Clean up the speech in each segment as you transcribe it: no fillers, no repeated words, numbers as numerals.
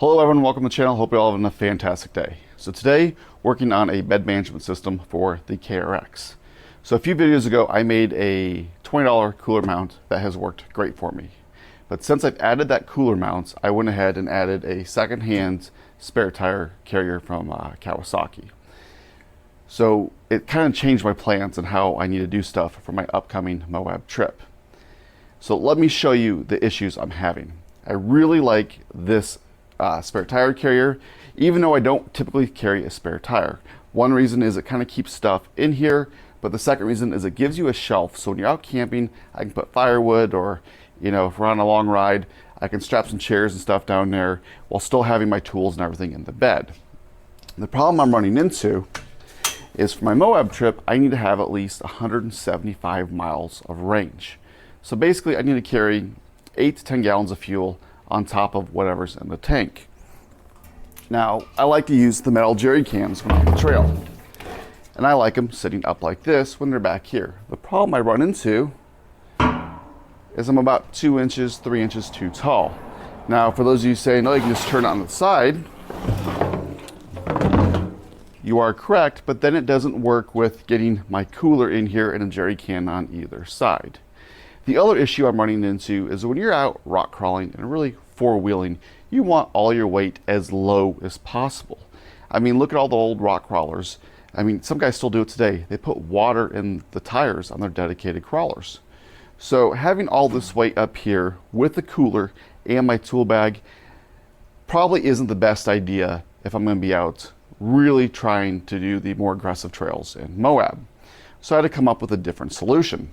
Hello everyone, welcome to the channel. Hope you're all having a fantastic day. So today, working on a bed management system for the KRX. So a few videos ago, I made a $20 cooler mount that has worked great for me. But since I've added that cooler mount, I went ahead and added a second-hand spare tire carrier from Kawasaki. So it kind of changed my plans and how I need to do stuff for my upcoming Moab trip. So let me show you the issues I'm having. I really like this spare tire carrier, even though I don't typically carry a spare tire. One reason is it kind of keeps stuff in here, but the second reason is it gives you a shelf. So when you're out camping, I can put firewood, or if we're on a long ride, I can strap some chairs and stuff down there while still having my tools and everything in the bed. The problem I'm running into is for my Moab trip, I need to have at least 175 miles of range. So basically I need to carry 8 to 10 gallons of fuel on top of whatever's in the tank. Now, I like to use the metal jerry cans when on the trail. And I like them sitting up like this when they're back here. The problem I run into is I'm about 2 inches, 3 inches too tall. Now, for those of you saying, no, you can just turn it on the side, you are correct, but then it doesn't work with getting my cooler in here and a jerry can on either side. The other issue I'm running into is when you're out rock crawling and really four-wheeling, you want all your weight as low as possible. I mean, look at all the old rock crawlers. I mean, some guys still do it today. They put water in the tires on their dedicated crawlers. So having all this weight up here with the cooler and my tool bag probably isn't the best idea if I'm going to be out really trying to do the more aggressive trails in Moab. So I had to come up with a different solution.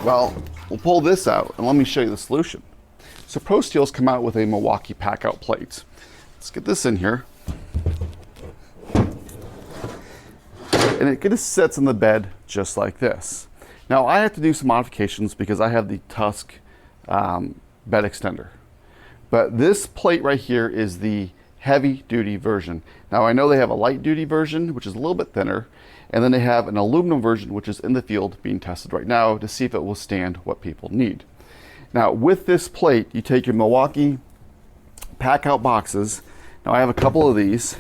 Well, we'll pull this out and let me show you the solution. So Pro Steel's come out with a Milwaukee pack-out plate. Let's get this in here. And it just sits in the bed just like this. Now I have to do some modifications because I have the Tusk bed extender. But this plate right here is the heavy-duty version. Now I know they have a light-duty version, which is a little bit thinner, and then they have an aluminum version, which is in the field being tested right now to see if it will stand what people need. Now with this plate, you take your Milwaukee pack-out boxes. Now I have a couple of these,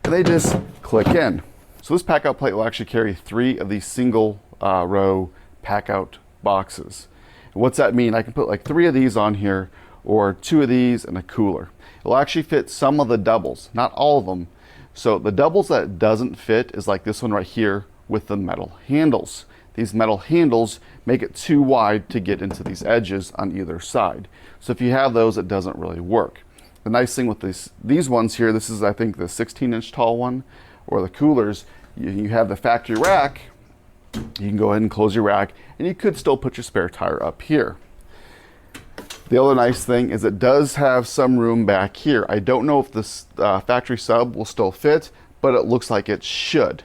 and they just click in. So this pack-out plate will actually carry 3 of these single row pack-out boxes. And what's that mean? I can put like 3 of these on here, or 2 of these and a cooler. It'll actually fit some of the doubles, not all of them. So the doubles that it doesn't fit is like this one right here with the metal handles. These metal handles make it too wide to get into these edges on either side. So if you have those, it doesn't really work. The nice thing with these ones here, this is I think the 16-inch tall one, or the coolers, you have the factory rack. You can go ahead and close your rack, and you could still put your spare tire up here. The other nice thing is it does have some room back here. I don't know if this factory sub will still fit, but it looks like it should.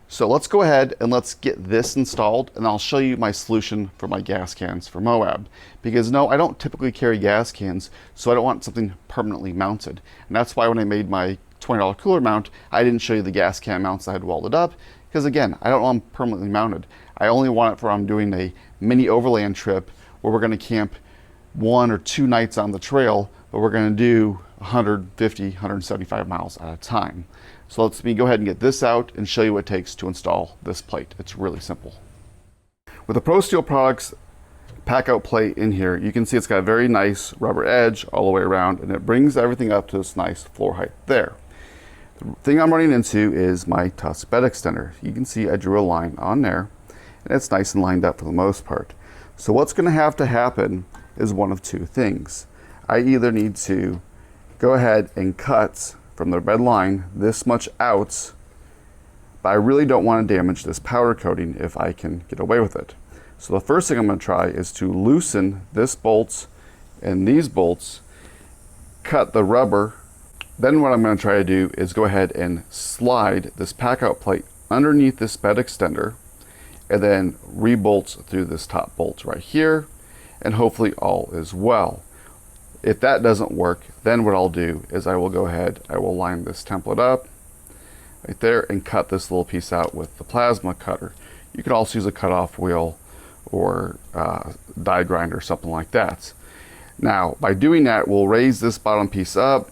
So let's go ahead and let's get this installed, and I'll show you my solution for my gas cans for Moab. Because no, I don't typically carry gas cans, so I don't want something permanently mounted. And that's why when I made my $20 cooler mount, I didn't show you the gas can mounts I had welded up, because again, I don't want them permanently mounted. I only want it for when I'm doing a mini overland trip where we're going to camp 1 or 2 nights on the trail, but we're going to do 150, 175 miles at a time. So let's me go ahead and get this out and show you what it takes to install this plate. It's really simple. With the Pro Steel Products pack-out plate in here, you can see it's got a very nice rubber edge all the way around, and it brings everything up to this nice floor height there. The thing I'm running into is my Tusk bed extender. You can see I drew a line on there, and it's nice and lined up for the most part. So what's going to happen is one of 2 things. I either need to go ahead and cut from the bed line this much out, but I really don't want to damage this powder coating if I can get away with it. So the first thing I'm going to try is to loosen this bolt and these bolts, cut the rubber. Then what I'm going to try to do is go ahead and slide this pack-out plate underneath this bed extender, and then re-bolt through this top bolt right here, and hopefully all is well. If that doesn't work, then what I'll do is I will go ahead, I will line this template up right there and cut this little piece out with the plasma cutter. You could also use a cutoff wheel or die grinder or something like that. Now, by doing that, we'll raise this bottom piece up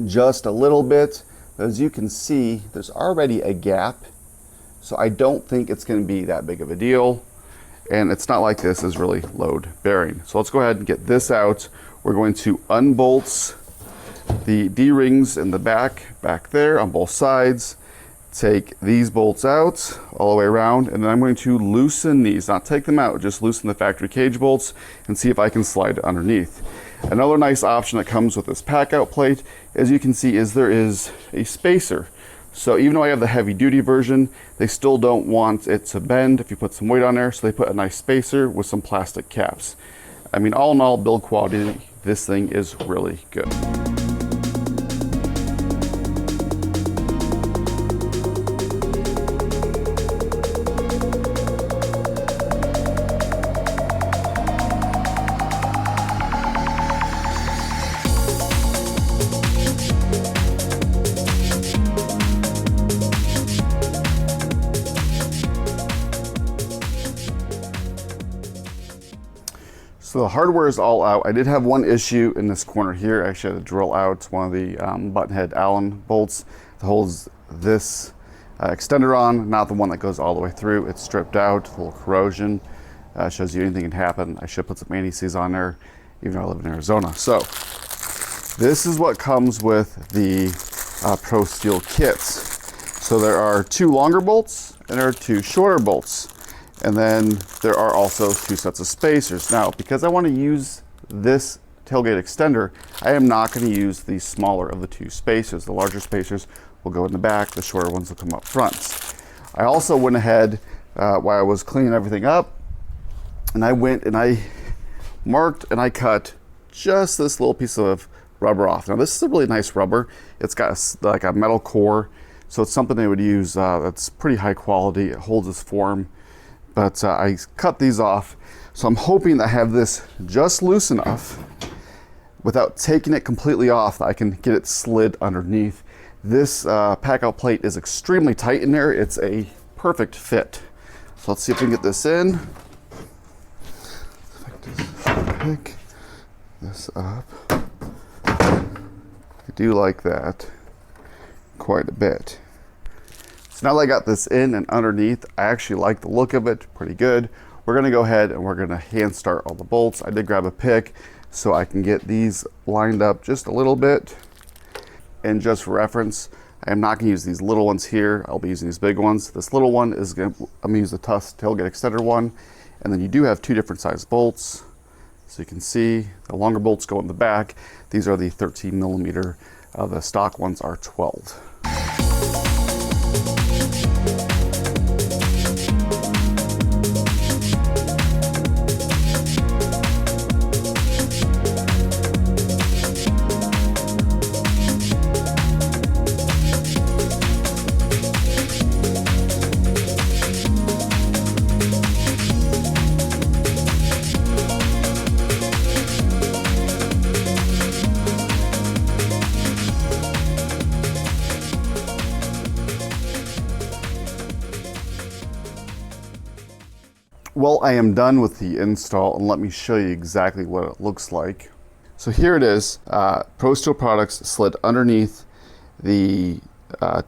just a little bit. As you can see, there's already a gap, so I don't think it's going to be that big of a deal. And it's not like this is really load bearing. So let's go ahead and get this out. We're going to unbolt the D-rings in the back there on both sides. Take these bolts out all the way around, and then I'm going to loosen these, not take them out, just loosen the factory cage bolts and see if I can slide it underneath. Another nice option that comes with this pack out plate, as you can see, is there is a spacer. So even though I have the heavy duty version, they still don't want it to bend if you put some weight on there, so they put a nice spacer with some plastic caps. I mean, all in all, build quality, this thing is really good. So the hardware is all out. I did have one issue in this corner here. I actually had to drill out one of the button head Allen bolts that holds this extender on, not the one that goes all the way through. It's stripped out, a little corrosion. Shows you anything can happen. I should put some anti-seize on there, even though I live in Arizona. So this is what comes with the Pro Steel kits. So there are 2 longer bolts and there are 2 shorter bolts. And then there are also 2 sets of spacers. Now, because I want to use this tailgate extender, I am not going to use the smaller of the 2 spacers. The larger spacers will go in the back, the shorter ones will come up front. I also went ahead while I was cleaning everything up, and I went and I marked and I cut just this little piece of rubber off. Now this is a really nice rubber. It's got like a metal core, so it's something they would use that's pretty high quality. It holds its form. But I cut these off, so I'm hoping I have this just loose enough without taking it completely off that I can get it slid underneath. This pack out plate is extremely tight in there. It's a perfect fit. So let's see if we can get this in. Pick this up. I do like that quite a bit. So now that I got this in and underneath, I actually like the look of it, pretty good. We're gonna go ahead and we're gonna hand start all the bolts. I did grab a pick so I can get these lined up just a little bit. And just for reference, I am not gonna use these little ones here. I'll be using these big ones. This little one is I'm gonna use the Tusk Tailgate extender one. And then you do have 2 different size bolts. So you can see the longer bolts go in the back. These are the 13 millimeter. The stock ones are 12. Well, I am done with the install, and let me show you exactly what it looks like. So here it is. Pro Steel products slid underneath the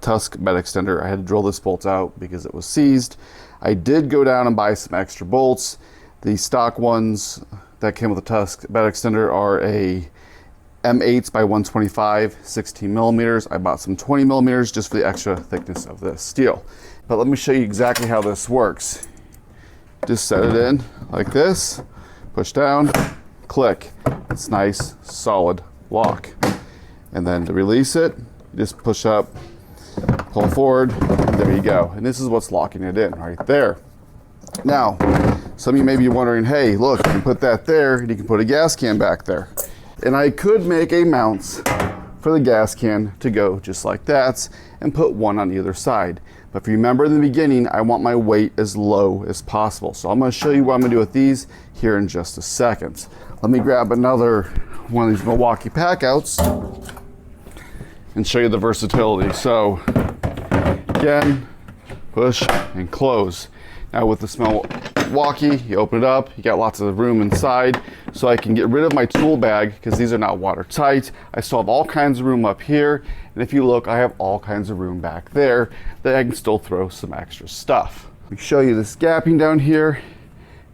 Tusk bed extender. I had to drill this bolt out because it was seized. I did go down and buy some extra bolts. The stock ones that came with the Tusk bed extender are a M8 by 125, 16 millimeters. I bought some 20 millimeters just for the extra thickness of this steel. But let me show you exactly how this works. Just set it in like this, push down, click. It's nice, solid lock. And then to release it, you just push up, pull forward, and there you go. And this is what's locking it in right there. Now, some of you may be wondering, hey, look, you can put that there, and you can put a gas can back there. And I could make a mount for the gas can to go just like that, and put one on either side. But if you remember in the beginning, I want my weight as low as possible. So I'm gonna show you what I'm gonna do with these here in just a second. Let me grab another one of these Milwaukee packouts and show you the versatility. So again, push and close. Now with this Milwaukee, you open it up, you got lots of room inside. so I can get rid of my tool bag because these are not watertight. I still have all kinds of room up here, and if you look, I have all kinds of room back there that I can still throw some extra stuff. Let me show you this gapping down here.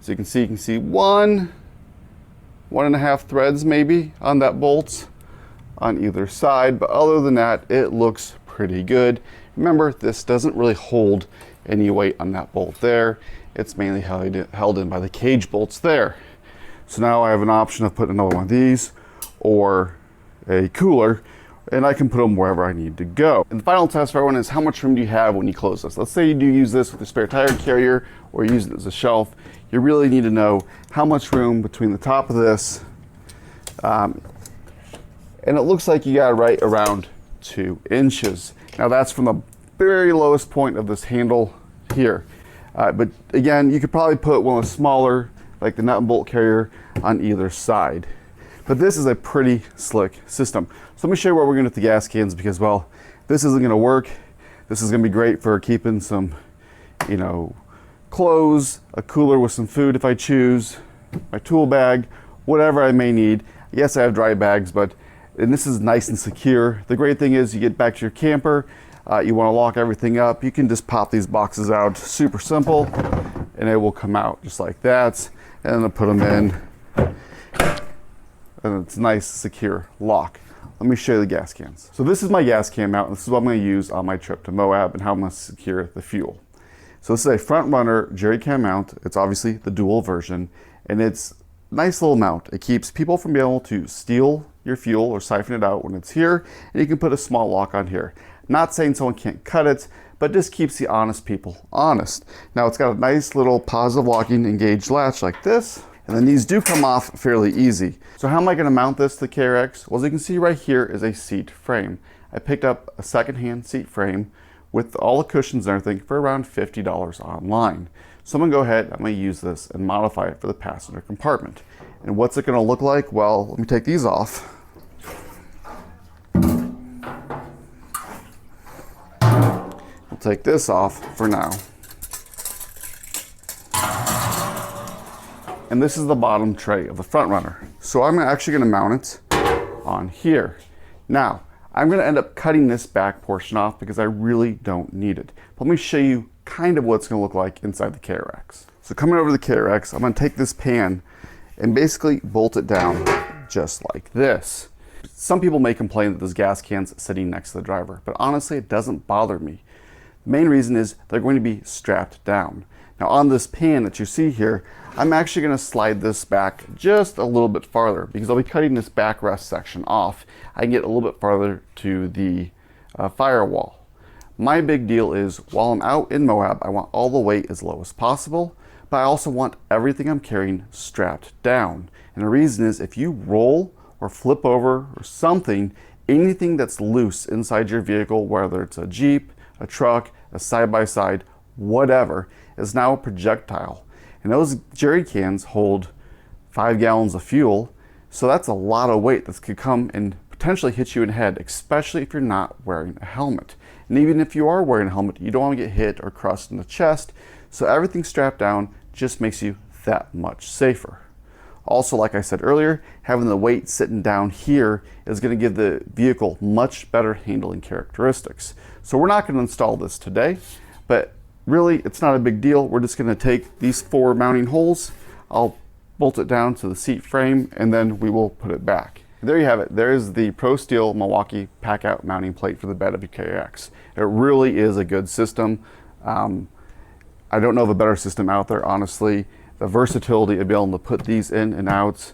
So you can see 1.5 threads maybe on that bolt on either side, but other than that, it looks pretty good. Remember, this doesn't really hold any weight on that bolt there. It's mainly held in by the cage bolts there. So now I have an option of putting another one of these or a cooler, and I can put them wherever I need to go. And the final test for everyone is how much room do you have when you close this? Let's say you do use this with a spare tire carrier or use it as a shelf. You really need to know how much room between the top of this, and it looks like you got right around 2 inches. Now that's from the very lowest point of this handle here. But again, you could probably put one of the smaller, like the nut and bolt carrier, on either side. But this is a pretty slick system. So let me show you where we're going to get the gas cans, because, well, this isn't going to work. This is going to be great for keeping some, you know, clothes, a cooler with some food if I choose, my tool bag, whatever I may need. Yes, I have dry bags, and this is nice and secure. The great thing is you get back to your camper, you want to lock everything up, you can just pop these boxes out, super simple, and it will come out just like that. And then put them in, and it's a nice, secure lock. Let me show you the gas cans. So this is my gas can mount, and this is what I'm going to use on my trip to Moab and how I'm going to secure the fuel. So this is a front runner jerry can mount. It's obviously the dual version, and it's a nice little mount. It keeps people from being able to steal your fuel or siphon it out when it's here, and you can put a small lock on here. Not saying someone can't cut it, but just keeps the honest people honest. Now it's got a nice little positive locking engaged latch like this, and then these do come off fairly easy. So how am I going to mount this to the KRX? Well, as you can see right here is a seat frame. I picked up a secondhand seat frame with all the cushions and everything for around $50 online. So I'm going to go ahead, I'm going to use this and modify it for the passenger compartment. And what's it going to look like? Well, let me take these off. I'll take this off for now. And this is the bottom tray of the front runner. So I'm actually going to mount it on here. Now, I'm going to end up cutting this back portion off because I really don't need it. But let me show you kind of what it's going to look like inside the KRX. So coming over to the KRX, I'm going to take this pan and basically bolt it down just like this. Some people may complain that there's gas cans sitting next to the driver, but honestly, it doesn't bother me. The main reason is they're going to be strapped down. Now on this pan that you see here, I'm actually going to slide this back just a little bit farther because I'll be cutting this backrest section off. I can get a little bit farther to the firewall. My big deal is while I'm out in Moab, I want all the weight as low as possible, but I also want everything I'm carrying strapped down. And the reason is if you roll or flip over or something, anything that's loose inside your vehicle, whether it's a Jeep, a truck, a side-by-side, whatever, is now a projectile. And those jerry cans hold 5 gallons of fuel, so that's a lot of weight that could come and potentially hit you in the head, especially if you're not wearing a helmet. And even if you are wearing a helmet, you don't want to get hit or crushed in the chest, so everything strapped down just makes you that much safer. Also, like I said earlier, having the weight sitting down here is going to give the vehicle much better handling characteristics. So we're not going to install this today, but really it's not a big deal. We're just going to take these 4 mounting holes, I'll bolt it down to the seat frame, and then we will put it back. And there you have it. There is the Pro Steel Milwaukee pack-out mounting plate for the bed of your KRX. It really is a good system. I don't know of a better system out there, honestly. The versatility of being able to put these in and out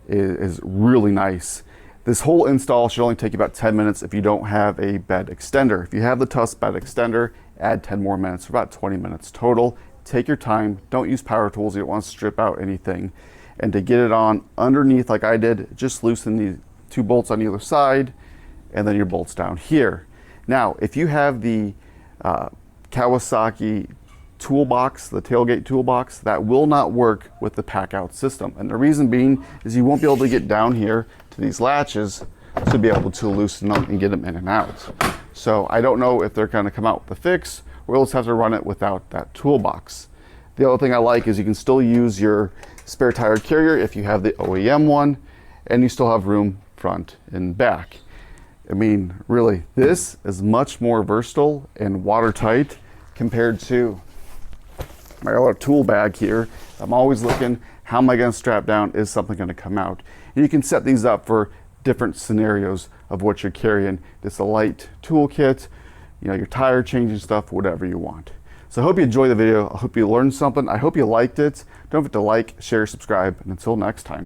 is really nice. This whole install should only take you about 10 minutes if you don't have a bed extender. If you have the Tusk bed extender, add 10 more minutes, for about 20 minutes total. Take your time, don't use power tools, you don't want to strip out anything. And to get it on underneath like I did, just loosen the 2 bolts on either side and then your bolts down here. Now, if you have the Kawasaki toolbox, the tailgate toolbox, that will not work with the pack out system. And the reason being is you won't be able to get down here to these latches to be able to loosen them and get them in and out. So I don't know if they're going to come out with a fix, or we'll just have to run it without that toolbox. The other thing I like is you can still use your spare tire carrier if you have the OEM one, and you still have room front and back. I mean, really, this is much more versatile and watertight compared to my other tool bag here. I'm always looking, how am I going to strap down? Is something going to come out? And you can set these up for different scenarios of what you're carrying. It's a light toolkit, you know, your tire changing stuff, whatever you want. So I hope you enjoyed the video. I hope you learned something. I hope you liked it. Don't forget to like, share, subscribe, and until next time.